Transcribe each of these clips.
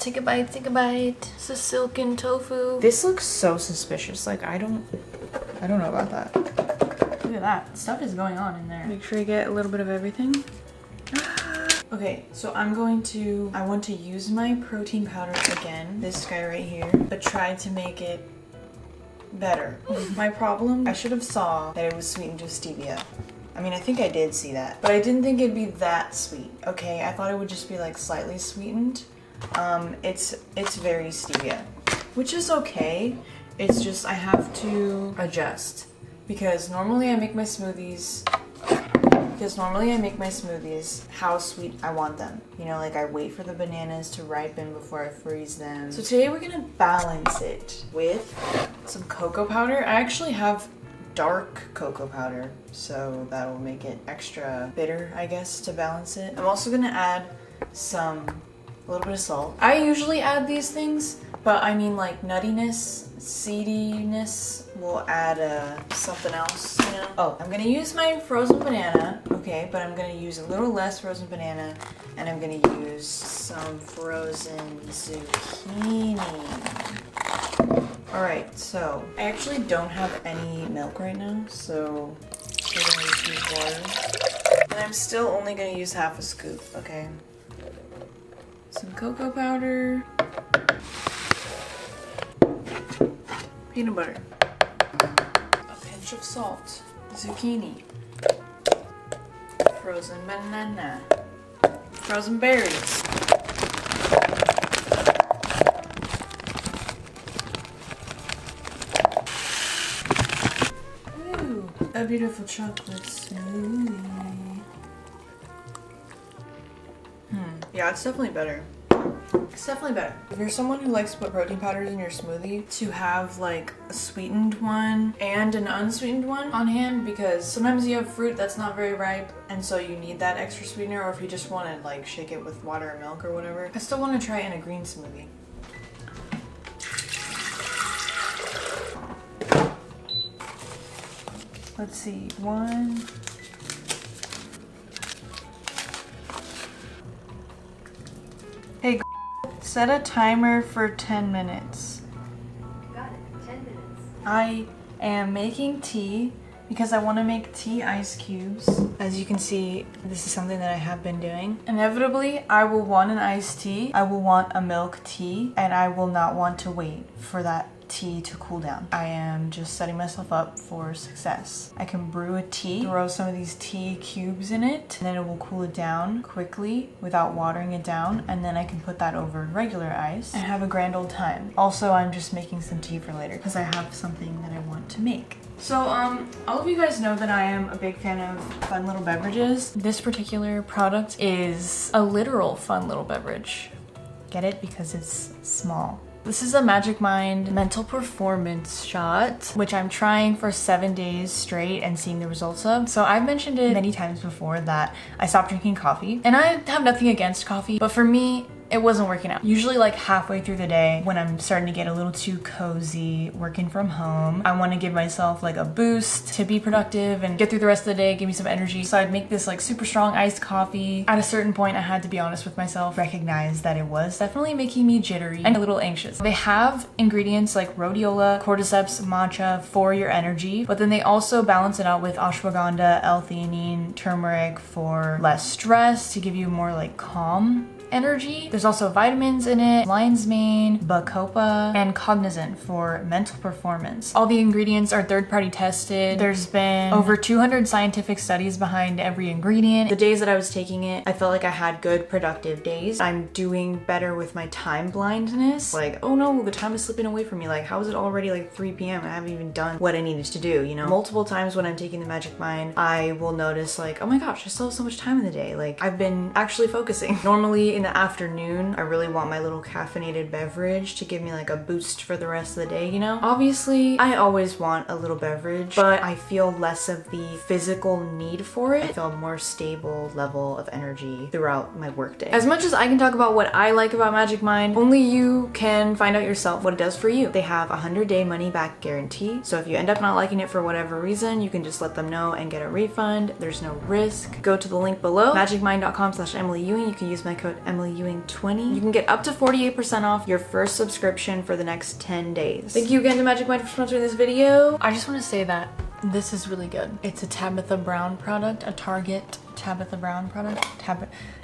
Take a bite, take a bite. It's a silken tofu. This looks so suspicious. Like, I don't know about that. Look at that. Stuff is going on in there. Make sure you get a little bit of everything. Okay, so I want to use my protein powder again, this guy right here, but try to make it better. My problem, I should have saw that it was sweetened with stevia. I mean, I think I did see that, but I didn't think it'd be that sweet, okay? I thought it would just be like slightly sweetened. It's very stevia, which is okay. It's just I have to adjust because normally I make my smoothies how sweet I want them. You know, like I wait for the bananas to ripen before I freeze them. So today we're gonna balance it with some cocoa powder. I actually have dark cocoa powder, so that will make it extra bitter, I guess, to balance it. I'm also gonna add a little bit of salt. I usually add these things, but I mean like nuttiness, seediness will add something else, you know? Oh, I'm gonna use my frozen banana, okay, but I'm gonna use a little less frozen banana, and I'm gonna use some frozen zucchini. All right, so I actually don't have any milk right now, so we're gonna just use water. And I'm still only gonna use half a scoop, okay? Some cocoa powder, peanut butter, a pinch of salt, zucchini, frozen banana, frozen berries. Ooh, a beautiful chocolate smoothie. Yeah, it's definitely better. It's definitely better. If you're someone who likes to put protein powders in your smoothie, to have like a sweetened one and an unsweetened one on hand, because sometimes you have fruit that's not very ripe and so you need that extra sweetener, or if you just want to like shake it with water or milk or whatever. I still want to try it in a green smoothie. Let's see, one. Hey, set a timer for 10 minutes. Got it. 10 minutes. I am making tea because I want to make tea ice cubes. As you can see, this is something that I have been doing. Inevitably, I will want an iced tea, I will want a milk tea, and I will not want to wait for that tea to cool down. I am just setting myself up for success. I can brew a tea, throw some of these tea cubes in it, and then it will cool it down quickly without watering it down, and then I can put that over regular ice and have a grand old time. Also, I'm just making some tea for later because I have something that I want to make. So, all of you guys know that I am a big fan of fun little beverages. This particular product is a literal fun little beverage. Get it? Because it's small. This is a Magic Mind mental performance shot, which I'm trying for 7 days straight and seeing the results of. So I've mentioned it many times before that I stopped drinking coffee, and I have nothing against coffee, but for me, it wasn't working out. Usually like halfway through the day when I'm starting to get a little too cozy working from home, I want to give myself like a boost to be productive and get through the rest of the day, give me some energy. So I'd make this like super strong iced coffee. At a certain point, I had to be honest with myself, recognize that it was definitely making me jittery and a little anxious. They have ingredients like rhodiola, cordyceps, matcha for your energy, but then they also balance it out with ashwagandha, L-theanine, turmeric for less stress, to give you more like calm energy. There's also vitamins in it, lion's mane, bacopa, and cognizant for mental performance. All the ingredients are third-party tested. There's been over 200 scientific studies behind every ingredient. The days that I was taking it, I felt like I had good, productive days. I'm doing better with my time blindness. Like, oh no, the time is slipping away from me. Like, how is it already like 3 p.m. and I haven't even done what I needed to do, you know? Multiple times when I'm taking the Magic Mind, I will notice like, oh my gosh, I still have so much time in the day. Like, I've been actually focusing. Normally in the afternoon, I really want my little caffeinated beverage to give me like a boost for the rest of the day, you know? Obviously, I always want a little beverage, but I feel less of the physical need for it. I feel a more stable level of energy throughout my workday. As much as I can talk about what I like about Magic Mind, only you can find out yourself what it does for you. They have a 100-day money-back guarantee, so if you end up not liking it for whatever reason, you can just let them know and get a refund. There's no risk. Go to the link below, magicmind.com/Emily Ewing. You can use my code Emily Ewing 20. You can get up to 48% off your first subscription for the next 10 days. Thank you again to Magic Mind for sponsoring this video. I just want to say that this is really good. It's a Tabitha Brown product, a Target Tabitha Brown product,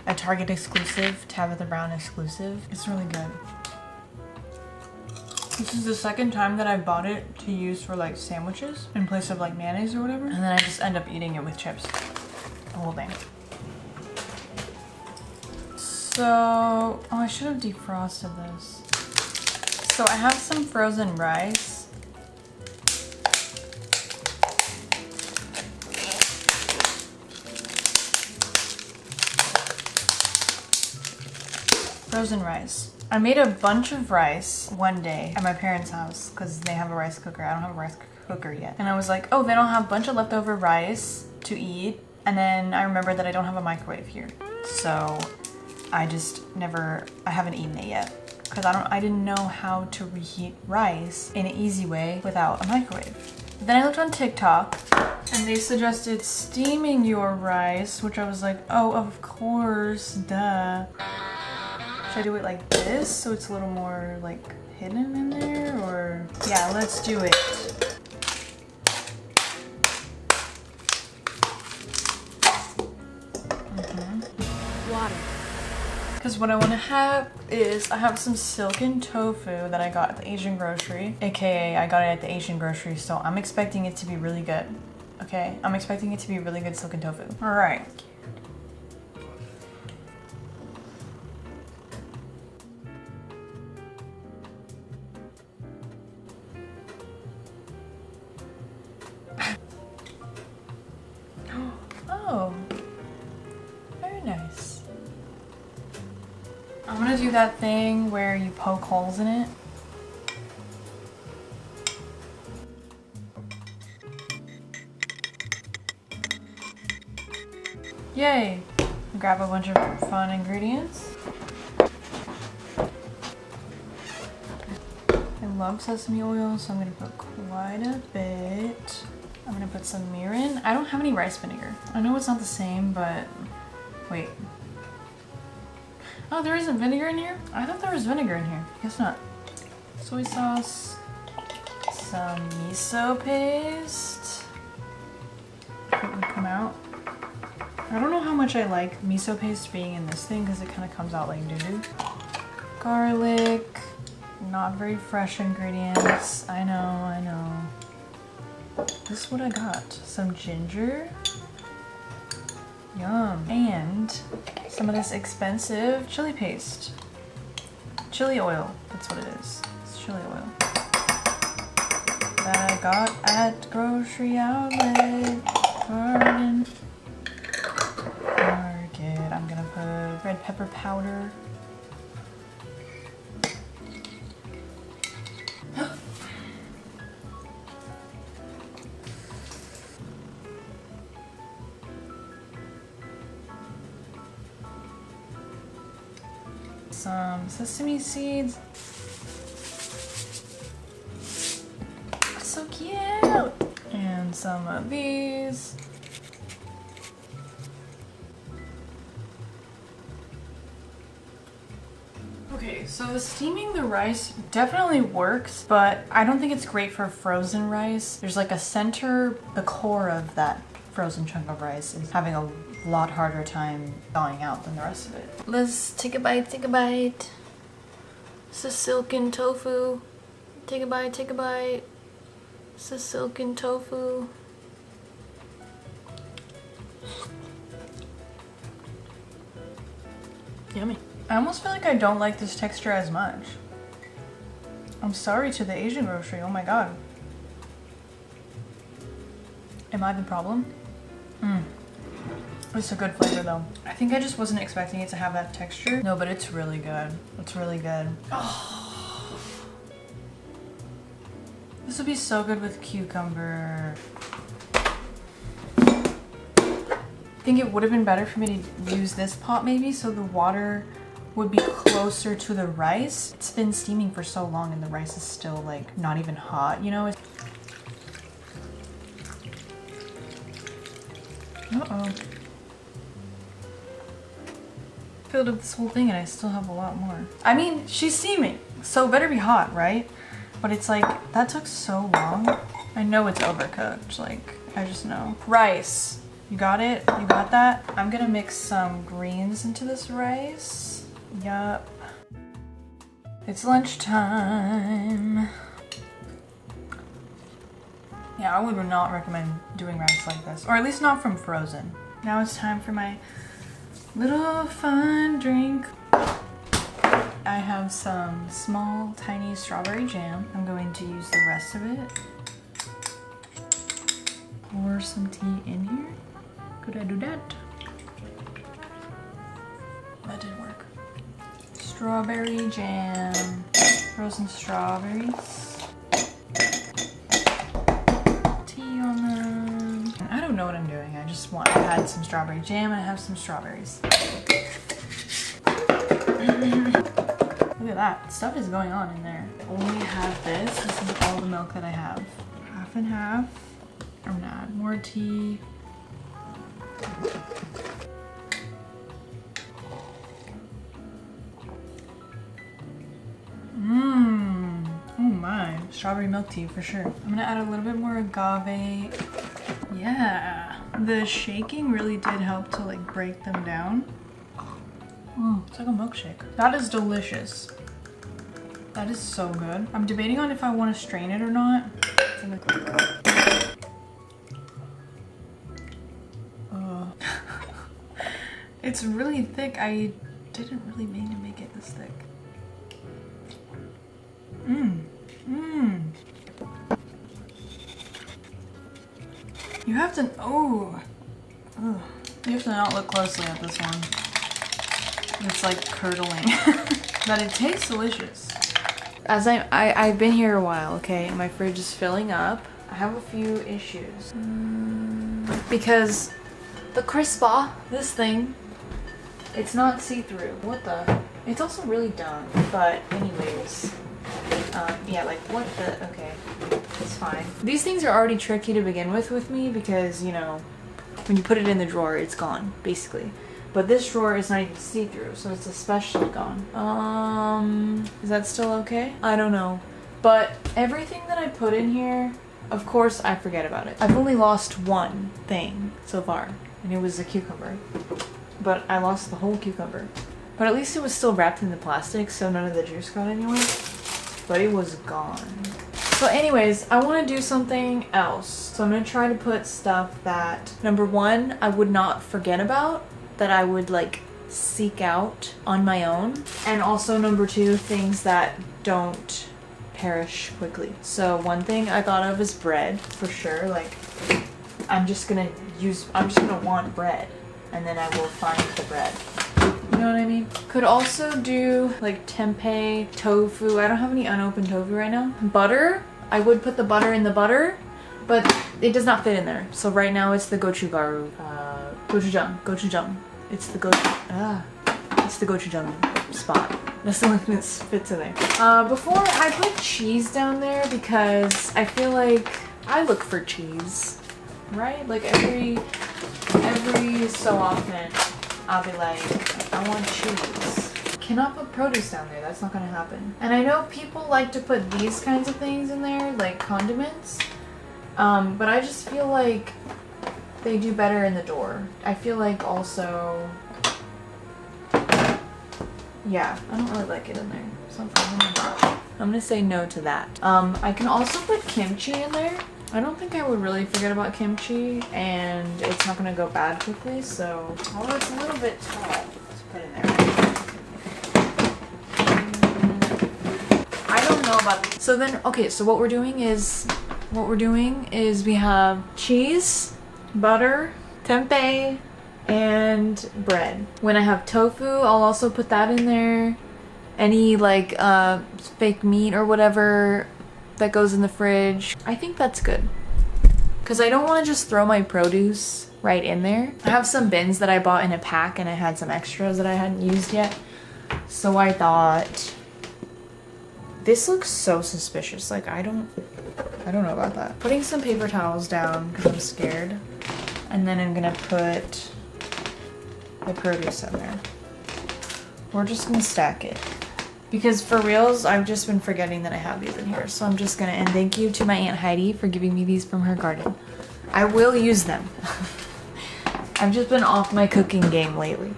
a Target exclusive, Tabitha Brown exclusive. It's really good. This is the second time that I bought it to use for like sandwiches in place of like mayonnaise or whatever. And then I just end up eating it with chips. The whole thing. So, oh, I should have defrosted this. So I have some frozen rice. Frozen rice. I made a bunch of rice one day at my parents' house because they have a rice cooker. I don't have a rice cooker yet. And I was like, oh, then I'll have a bunch of leftover rice to eat. And then I remembered that I don't have a microwave here. So I haven't eaten it yet because I didn't know how to reheat rice in an easy way without a microwave. Then I looked on TikTok and they suggested steaming your rice, which I was like, oh, of course, duh. Should I do it like this so it's a little more like hidden in there, or yeah, let's do it. Water. Because what I want to have is I have some silken tofu that I got at the Asian grocery, aka I got it at the Asian grocery, so I'm expecting it to be really good. Okay, I'm expecting it to be really good silken tofu. All right. Oh, very nice. I'm gonna do that thing where you poke holes in it. Yay! Grab a bunch of fun ingredients. I love sesame oil, so I'm gonna put quite a bit. I'm gonna put some mirin. I don't have any rice vinegar. I know it's not the same, but wait. Oh, there isn't vinegar in here? I thought there was vinegar in here. Guess not. Soy sauce, some miso paste. It would come out. I don't know how much I like miso paste being in this thing because it kind of comes out like doo-doo. Garlic, not very fresh ingredients. I know. This is what I got. Some ginger. Yum. And some of this expensive chili paste. Chili oil. That's what it is. It's chili oil. That I got at grocery outlet. Garden. Market. I'm gonna put red pepper powder. Some sesame seeds. So cute! And some of these. Okay, so steaming the rice definitely works, but I don't think it's great for frozen rice. There's like a center, the core of that frozen chunk of rice is having a lot harder time thawing out than the rest of it. Let's take a bite, take a bite. This is silken tofu. Take a bite, take a bite. This is silken tofu. Yummy. I almost feel like I don't like this texture as much. I'm sorry to the Asian grocery, oh my god. Am I the problem? It's a good flavor though. I think I just wasn't expecting it to have that texture. No, but it's really good. It's really good. Oh. This would be so good with cucumber. I think it would have been better for me to use this pot maybe so the water would be closer to the rice. It's been steaming for so long and the rice is still like not even hot, you know? Uh-oh. filled up this whole thing and I still have a lot more. I mean, she's steaming, so it better be hot, right? But it's like, that took so long. I know it's overcooked, like, I just know. Rice, you got it? You got that? I'm gonna mix some greens into this rice. Yup. It's lunchtime. Yeah, I would not recommend doing rice like this, or at least not from frozen. Now it's time for my little fun drink. I have some small, tiny strawberry jam. I'm going to use the rest of it. Pour some tea in here. Could I do that? That didn't work. Strawberry jam. Frozen strawberries. Tea on them. I don't know what I'm doing. I had some strawberry jam and I have some strawberries. Look at that. Stuff is going on in there. I only have this. This is all the milk that I have. Half and half. I'm gonna add more tea. Oh my. Strawberry milk tea for sure. I'm gonna add a little bit more agave. Yeah. The shaking really did help to like break them down. It's like a milkshake. That is delicious. That is so good. I'm debating on if I want to strain it or not. It's really thick. I didn't really mean to make it this thick. You have to, you have to not look closely at this one. It's like curdling. But it tastes delicious. As I've been here a while, okay? My fridge is filling up. I have a few issues. Because the Crispa, this thing, it's not see-through. What the? It's also really dumb, but anyways. Yeah, like what the, okay, it's fine. These things are already tricky to begin with me because, you know, when you put it in the drawer, it's gone, basically. But this drawer is not even see-through, so it's especially gone. Is that still okay? I don't know. But everything that I put in here, of course I forget about it. I've only lost one thing so far, and it was a cucumber. But I lost the whole cucumber. But at least it was still wrapped in the plastic, so none of the juice got anywhere. But it was gone. So anyways, I want to do something else. So I'm going to try to put stuff that, number one, I would not forget about, that I would like seek out on my own. And also number two, things that don't perish quickly. So one thing I thought of is bread, for sure. Like, I'm just gonna want bread, and then I will find the bread. You know what I mean? Could also do like tempeh, tofu. I don't have any unopened tofu right now. Butter. I would put the butter in the butter, but it does not fit in there. So right now it's the gochujang. It's the gochujang spot. That's the one that fits in there. Before I put cheese down there because I feel like I look for cheese, right? Like every so often I'll be like, I want cheese. Cannot put produce down there, that's not gonna happen. And I know people like to put these kinds of things in there, like condiments, but I just feel like they do better in the door. I feel like also, yeah, I don't really like it in there. So I'm gonna say no to that. I can also put kimchi in there. I don't think I would really forget about kimchi, and it's not gonna go bad quickly, so, although it's a little bit tall, let's put it in there. I don't know about this. So then, okay, so what we're doing is we have cheese, butter, tempeh, and bread. When I have tofu, I'll also put that in there. Any like fake meat or whatever that goes in the fridge. I think that's good. Because I don't want to just throw my produce right in there. I have some bins that I bought in a pack and I had some extras that I hadn't used yet. So I thought, this looks so suspicious. Like I don't know about that. Putting some paper towels down because I'm scared. And then I'm gonna put the produce in there. we're just gonna stack it. Because for reals, I've just been forgetting that I have these in here. So I'm just gonna, and thank you to my Aunt Heidi for giving me these from her garden. I will use them. I've just been off my cooking game lately.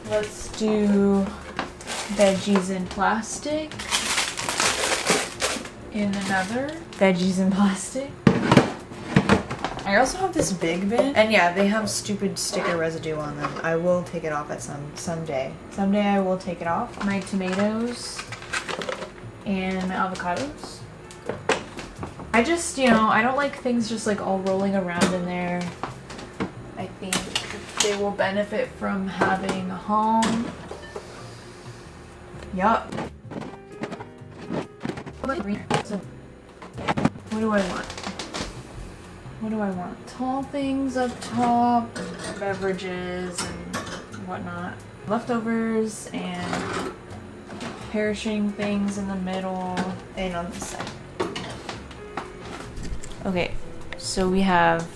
Let's do veggies in plastic. In another. Veggies in plastic. I also have this big bin, and yeah, they have stupid sticker residue on them. I will take it off at someday. Someday I will take it off. My tomatoes and my avocados. I just, you know, I don't like things just like all rolling around in there. I think they will benefit from having a home. Yup. What do I want? What do I want? Tall things up top, beverages and whatnot. Leftovers and perishing things in the middle and on this side. Okay, so we have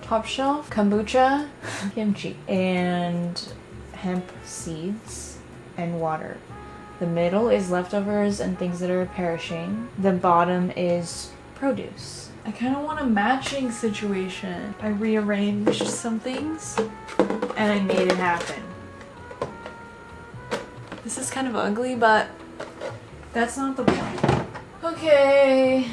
top shelf, kombucha, kimchi, and hemp seeds and water. The middle is leftovers and things that are perishing. The bottom is produce. I kind of want a matching situation. I rearranged some things and I made it happen. This is kind of ugly, but that's not the point. Okay.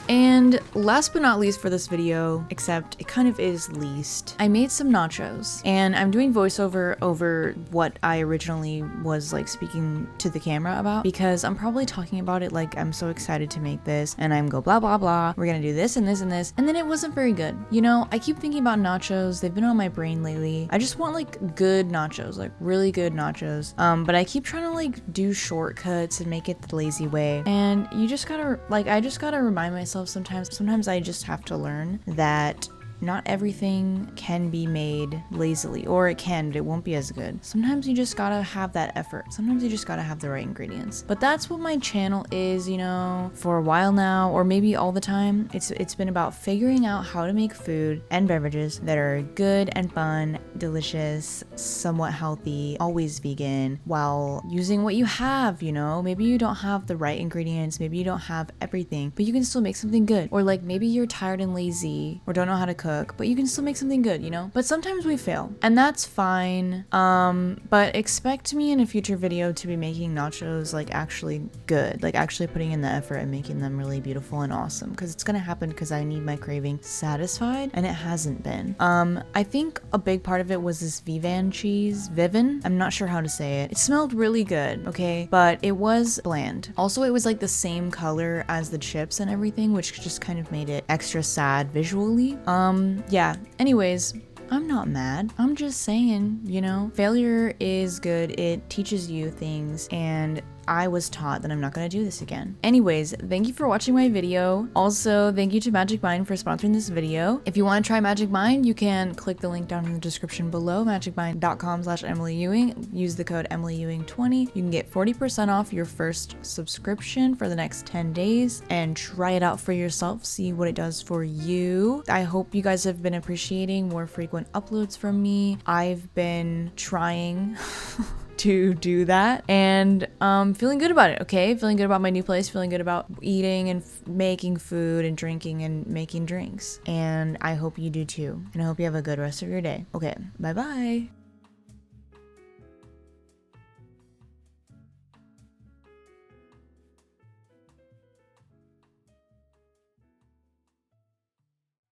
And last but not least for this video, except it kind of is least, I made some nachos and I'm doing voiceover over what I originally was like speaking to the camera about, because I'm probably talking about it like I'm so excited to make this and I'm go blah blah blah, we're gonna do this and this and this, and then it wasn't very good. You know, I keep thinking about nachos, they've been on my brain lately. I just want like good nachos, like really good nachos, but I keep trying to like do shortcuts and make it the lazy way, and you just gotta like, I just gotta remind myself sometimes I just have to learn that not everything can be made lazily, or it can, but it won't be as good. Sometimes you just gotta have that effort. Sometimes you just gotta have the right ingredients. But that's what my channel is, you know, for a while now, or maybe all the time. It's been about figuring out how to make food and beverages that are good and fun, delicious, somewhat healthy, always vegan, while using what you have, you know. Maybe you don't have the right ingredients, maybe you don't have everything, but you can still make something good. Or like maybe you're tired and lazy, or don't know how to cook, but you can still make something good, you know? But sometimes we fail, and that's fine. But expect me in a future video to be making nachos like actually good, like actually putting in the effort and making them really beautiful and awesome, because it's gonna happen, because I need my craving satisfied, and it hasn't been. I think a big part of it was this Vivan cheese, I'm not sure how to say it. It smelled really good, okay, but it was bland. Also, it was like the same color as the chips and everything, which just kind of made it extra sad visually. Yeah, anyways, I'm not mad. I'm just saying, you know, failure is good. It teaches you things, and I was taught that I'm not going to do this again. Anyways, thank you for watching my video. Also, thank you to Magic Mind for sponsoring this video. If you want to try Magic Mind, you can click the link down in the description below, magicmind.com/EmilyEwing. Use the code EmilyEwing20. You can get 40% off your first subscription for the next 10 days and try it out for yourself. See what it does for you. I hope you guys have been appreciating more frequent uploads from me. I've been trying to do that, and feeling good about it, okay? Feeling good about my new place, feeling good about eating and making food and drinking and making drinks. And I hope you do too. And I hope you have a good rest of your day. Okay, bye-bye.